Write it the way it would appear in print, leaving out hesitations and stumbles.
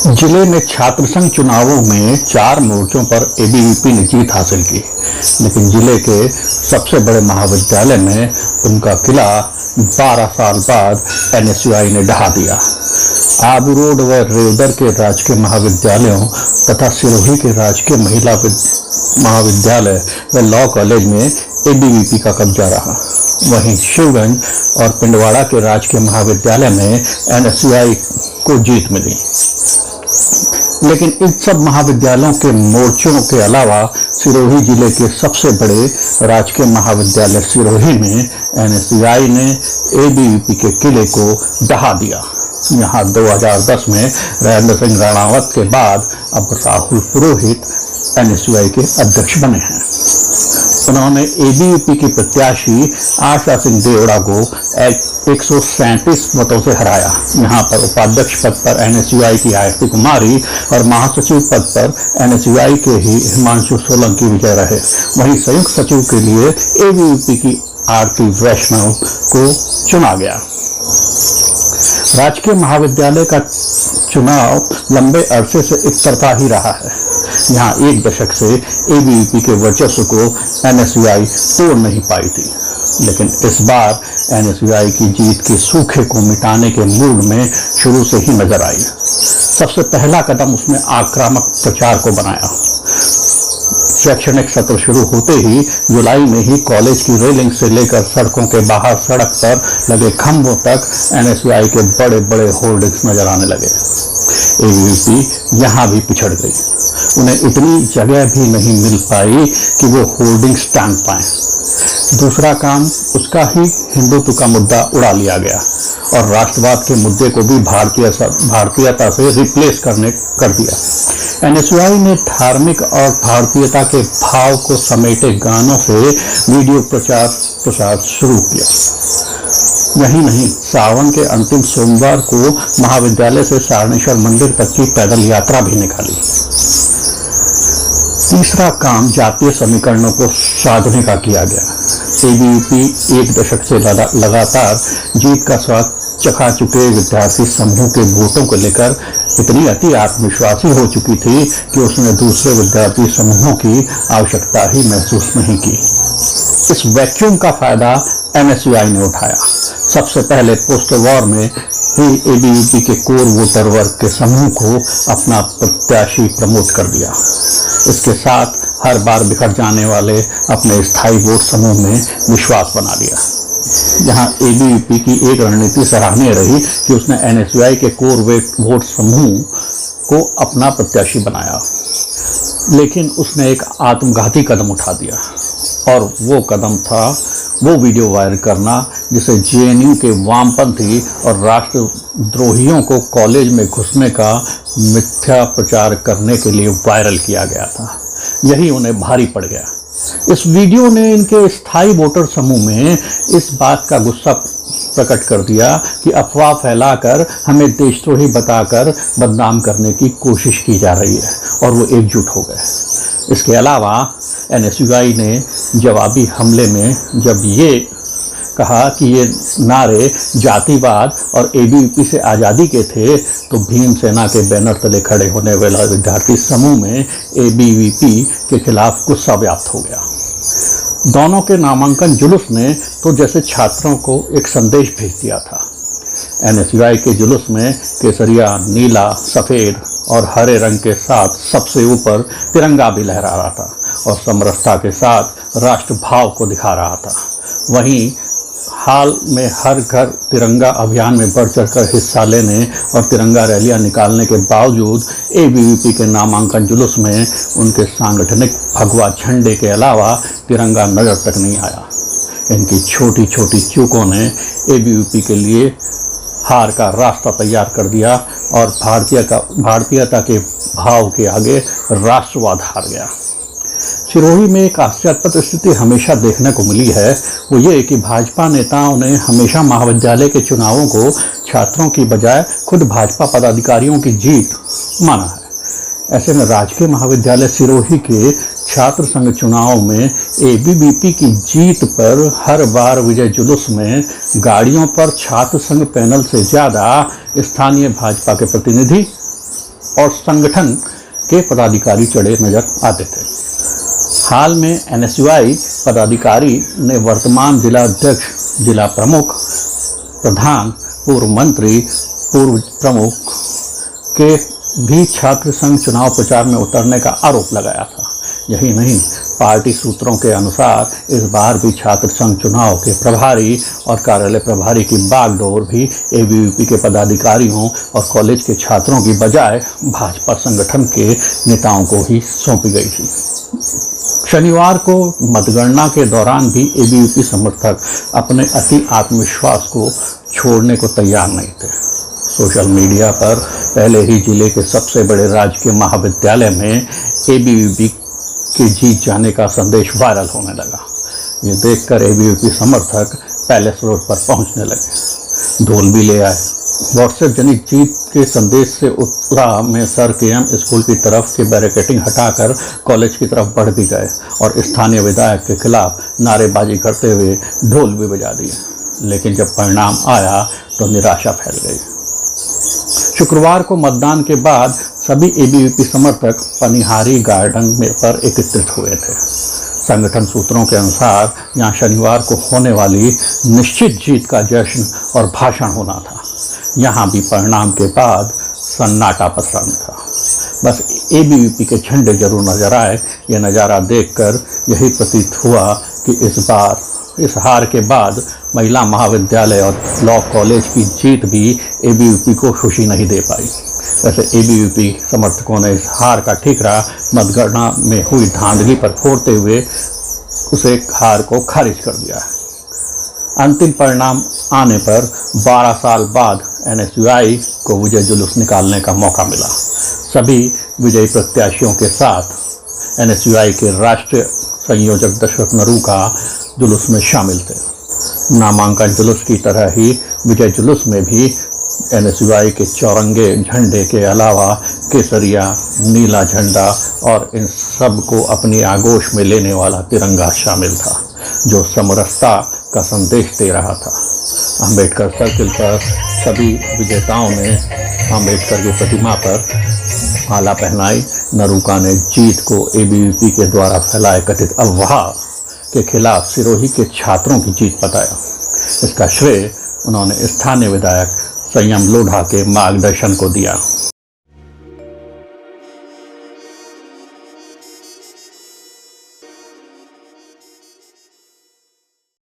जिले में छात्र संघ चुनावों में 4 मोर्चों पर एबीवीपी ने जीत हासिल की, लेकिन जिले के सबसे बड़े महाविद्यालय में उनका किला 12 साल बाद एनएसयूआई ने ढहा दिया। आबू रोड व रेवदर के राजकीय महाविद्यालयों तथा सिरोही के राजकीय महिला महाविद्यालय व लॉ कॉलेज में एबीवीपी का कब्जा रहा। वहीं शिवगंज और पिंडवाड़ा के राजकीय महाविद्यालय में एनएसयूआई को जीत मिली। लेकिन इन सब महाविद्यालयों के मोर्चों के अलावा सिरोही जिले के सबसे बड़े राजकीय महाविद्यालय सिरोही में एनएसयूआई ने एबीवीपी के किले को ढहा दिया। यहाँ 2010 में राजेंद्र सिंह राणावत के बाद अब राहुल पुरोहित एनएसयूआई के अध्यक्ष बने हैं। उन्होंने एबीवीपी की प्रत्याशी आशा सिंह देवड़ा को 137 मतों से हराया। यहाँ पर उपाध्यक्ष पद पर एनएसयूआई की आयती कुमारी और महासचिव पद पर एनएसयूआई के ही हिमांशु सोलंकी विजय रहे। वहीं संयुक्त सचिव के लिए एबीवीपी की आरती वैष्णव को चुना गया। राजकीय महाविद्यालय का चुनाव लंबे अरसे से एकतरफा ही रहा है। यहाँ 1 दशक से एबीवीपी के वर्चस्व को एनएसयूआई तोड़ नहीं पाई थी, लेकिन इस बार एनएसयूआई की जीत के सूखे को मिटाने के मूड में शुरू से ही नजर आई। सबसे पहला कदम उसने आक्रामक प्रचार को बनाया। शैक्षणिक सत्र शुरू होते ही जुलाई में ही कॉलेज की रेलिंग से लेकर सड़कों के बाहर सड़क पर लगे खंभों तक एनएसयूआई के बड़े बड़े होर्डिंग्स नजर आने लगे। एबीवीपी यहाँ भी पिछड़ गई। उन्हें इतनी जगह भी नहीं मिल पाई कि वो होर्डिंग्स टांग पाए। दूसरा काम उसका ही हिंदुत्व का मुद्दा उड़ा लिया गया और राष्ट्रवाद के मुद्दे को भी भारतीयता से रिप्लेस कर दिया। एनएसयूआई ने धार्मिक और भारतीयता के भाव को समेटे गानों से वीडियो प्रचार शुरू किया। यही नहीं, सावन के अंतिम सोमवार को महाविद्यालय से सारणेश्वर मंदिर तक की पैदल यात्रा भी निकाली। तीसरा काम जातीय समीकरणों को साधने का किया गया। एबीवीपी 1 दशक से लगातार जीत का स्वाद चखा चुके विद्यार्थी समूह के वोटों को लेकर इतनी अति आत्मविश्वासी हो चुकी थी कि उसने दूसरे विद्यार्थी समूहों की आवश्यकता ही महसूस नहीं की। इस वैक्यूम का फायदा एनएसयूआई ने उठाया। सबसे पहले पोस्टर वॉर में ही एबीवीपी के कोर वोटर वर्ग के समूह को अपना प्रत्याशी प्रमोट कर दिया। इसके साथ हर बार बिखर जाने वाले अपने स्थायी वोट समूह में विश्वास बना लिया। यहाँ एबीवीपी की एक रणनीति सराहनीय रही कि उसने एनएसयूआई के कोर वोट समूह को अपना प्रत्याशी बनाया, लेकिन उसने एक आत्मघाती कदम उठा दिया और वो कदम था वो वीडियो वायरल करना जिसे जेएनयू के वामपंथी और राष्ट्रद्रोहियों को कॉलेज में घुसने का मिथ्या प्रचार करने के लिए वायरल किया गया था। यही उन्हें भारी पड़ गया। इस वीडियो ने इनके स्थायी वोटर समूह में इस बात का गुस्सा प्रकट कर दिया कि अफवाह फैलाकर हमें देशद्रोही बताकर बदनाम करने की कोशिश की जा रही है, और वो एकजुट हो गए। इसके अलावा एनएसयूआई ने जवाबी हमले में जब ये कहा कि ये नारे जातिवाद और एबीवीपी से आज़ादी के थे, तो भीमसेना के बैनर तले खड़े होने वाला विद्यार्थी समूह में एबीवीपी के खिलाफ गुस्सा व्याप्त हो गया। दोनों के नामांकन जुलूस ने तो जैसे छात्रों को एक संदेश भेज दिया था। एनएसयूआई के जुलूस में केसरिया, नीला, सफ़ेद और हरे रंग के साथ सबसे ऊपर तिरंगा भी लहरा रहा था और समरसता के साथ राष्ट्रभाव को दिखा रहा था। वहीं हाल में हर घर तिरंगा अभियान में बढ़ चढ़कर हिस्सा लेने और तिरंगा रैलियां निकालने के बावजूद एबीवीपी के नामांकन जुलूस में उनके सांगठनिक भगवा झंडे के अलावा तिरंगा नजर तक नहीं आया। इनकी छोटी छोटी चूकों ने एबीवीपी के लिए हार का रास्ता तैयार कर दिया और भारतीयता के भाव के आगे राष्ट्रवाद हार गया। सिरोही में एक आश्चर्यप्रद स्थिति हमेशा देखने को मिली है। वो ये कि भाजपा नेताओं ने हमेशा महाविद्यालय के चुनावों को छात्रों की बजाय खुद भाजपा पदाधिकारियों की जीत माना है। ऐसे में राजकीय महाविद्यालय सिरोही के छात्र संघ चुनाव में एबीवीपी की जीत पर हर बार विजय जुलूस में गाड़ियों पर छात्र संघ पैनल से ज्यादा स्थानीय भाजपा के प्रतिनिधि और संगठन के पदाधिकारी चढ़े नजर आते थे। हाल में एनएसयूआई पदाधिकारी ने वर्तमान जिला अध्यक्ष, जिला प्रमुख, प्रधान, पूर्व मंत्री, पूर्व प्रमुख के भी छात्र संघ चुनाव प्रचार में उतरने का आरोप लगाया था। यही नहीं, पार्टी सूत्रों के अनुसार इस बार भी छात्र संघ चुनाव के प्रभारी और कार्यालय प्रभारी की बागडोर भी एबीवीपी के पदाधिकारियों और कॉलेज के छात्रों की बजाय भाजपा संगठन के नेताओं को ही सौंपी गई थी। शनिवार को मतगणना के दौरान भी एबीवीपी समर्थक अपने अति आत्मविश्वास को छोड़ने को तैयार नहीं थे। सोशल मीडिया पर पहले ही जिले के सबसे बड़े राजकीय महाविद्यालय में एबीवीपी के जीत जाने का संदेश वायरल होने लगा। ये देखकर एबीवीपी समर्थक पैलेस रोड पर पहुंचने लगे, ढोल भी ले आए। व्हाट्सएप जनित जीत के संदेश से उत्साह में सर केएम स्कूल की तरफ के बैरिकेडिंग हटाकर कॉलेज की तरफ बढ़ भी गए और स्थानीय विधायक के खिलाफ नारेबाजी करते हुए ढोल भी बजा दिए। लेकिन जब परिणाम आया तो निराशा फैल गई। शुक्रवार को मतदान के बाद सभी एबीवीपी समर्थक पनिहारी गार्डन में पर एकत्रित हुए थे। संगठन सूत्रों के अनुसार यहाँ शनिवार को होने वाली निश्चित जीत का जश्न और भाषण होना था। यहाँ भी परिणाम के बाद सन्नाटा पसरा था। बस एबीवीपी के झंडे जरूर नजर आए। यह नज़ारा देखकर यही प्रतीत हुआ कि इस बार इस हार के बाद महिला महाविद्यालय और लॉ कॉलेज की जीत भी एबीवीपी को खुशी नहीं दे पाई। वैसे एबीवीपी समर्थकों ने इस हार का ठीकरा मतगणना में हुई धांधली पर फोड़ते हुए उसे हार को खारिज कर दिया है। अंतिम परिणाम आने पर 12 साल बाद एनएसयूआई को विजय जुलूस निकालने का मौका मिला। सभी विजयी प्रत्याशियों के साथ एनएसयूआई के राष्ट्रीय संयोजक दशरथ नरू का जुलूस में शामिल थे। नामांकन जुलूस की तरह ही विजय जुलूस में भी एनएसयूआई के चौरंगे झंडे के अलावा केसरिया, नीला झंडा और इन सब को अपनी आगोश में लेने वाला तिरंगा शामिल था, जो समरसता का संदेश दे रहा था। अंबेडकर सर्किल पर सभी विजेताओं ने अंबेडकर की प्रतिमा पर माला पहनाई। नरूका ने जीत को एबीवीपी के द्वारा फैलाए कथित अफवाह के खिलाफ सिरोही के छात्रों की जीत बताया। इसका श्रेय उन्होंने स्थानीय विधायक संयम लोढ़ा के मार्गदर्शन को दिया।